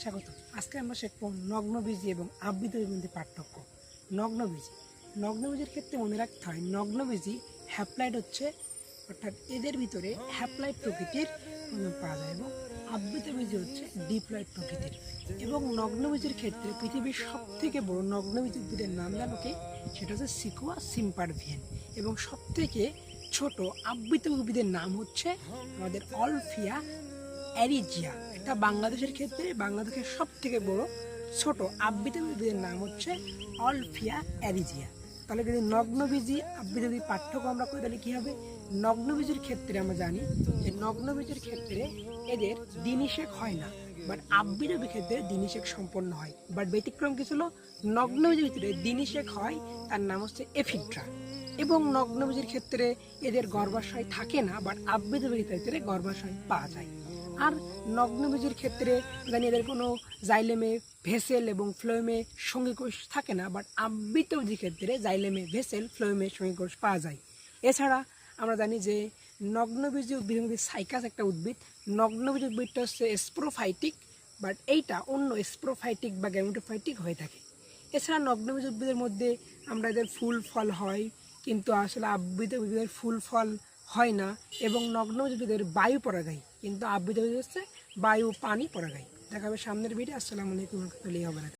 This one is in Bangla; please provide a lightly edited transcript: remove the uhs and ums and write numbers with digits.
স্বাগত। আজকে আমরা শিখব নগ্নবীজি এবং আবৃতবীজির মধ্যে পার্থক্য। নগ্নবীজির ক্ষেত্রে মনে রাখতে হয় নগ্নবীজি হ্যাপ্লয়েড হচ্ছে, অর্থাৎ এদের ভিতরে হ্যাপ্লয়েড প্রকৃতির পাওয়া যায়, এবং আবৃতবীজি হচ্ছে ডিপ্লয়েড প্রকৃতির। এবং নগ্নবীজির ক্ষেত্রে পৃথিবীর সবথেকে বড় নগ্নবীজি উদ্ভিদের নাম জানো কি? সেটা হচ্ছে সিকুয়া সিম্পারভিয়েন। এবং সবথেকে ছোট আবৃত উদ্ভিদের নাম হচ্ছে আমাদের অলফিয়া অ্যারিজিয়া। এটা বাংলাদেশের ক্ষেত্রে বাংলাদেশের সব থেকে বড় ছোট আবৃত উদ্ভিদের নাম হচ্ছে অলফিয়া অ্যারিজিয়া। তাহলে যদি নগ্নবীজি আবৃতবীজির পার্থক্য আমরা করি তাহলে কী হবে? নগ্নবীজির ক্ষেত্রে আমরা জানি যে নগ্নবীজির ক্ষেত্রে এদের দিনিশেক হয় না, বাট আবৃতবীজির ক্ষেত্রে দিনিশেক সম্পন্ন হয়। বাট ব্যতিক্রম কি ছিল? নগ্নবীজির ভিতরে দিনিশেক হয়, তার নাম হচ্ছে এফিড্রা। এবং নগ্নবীজির ক্ষেত্রে এদের গর্ভাশয় থাকে না, বাট আবৃতবীজির ক্ষেত্রে গর্ভাশয় পাওয়া যায়। আর নগ্নবীজির ক্ষেত্রে জানি এদের কোনো জাইলেমে, ভেসেল এবং ফ্লোয়েমে সঙ্গীকোষ থাকে না, বাট আবৃতবীজির ক্ষেত্রে জাইলেমে, ভেসেল, ফ্লোয়েমে সঙ্গীকোষ পাওয়া যায়। এছাড়া আমরা জানি যে নগ্নবীজি উদ্ভিদের মধ্যে সাইকাস একটা উদ্ভিদ। নগ্নবীজি উদ্ভিদটা হচ্ছে স্প্রোফাইটিক, বাট এইটা অন্য স্প্রোফাইটিক বা গ্যামেটোফাইটিক হয়ে থাকে। এছাড়া নগ্নবীজি উদ্ভিদের মধ্যে আমরা এদের ফুল ফল হয়, কিন্তু আসলে আবৃতবীজিদের ফুল ফল হয় না। এবং নগ্নবীজি উদ্ভিদের বায়ু পরাগায়ী, কিন্তু আবৃতবীজি হচ্ছে বায়ু পানি পরাগায়ী। দেখা হবে সামনের ভিডিও। আসসালামু আলাইকুম। হবে না।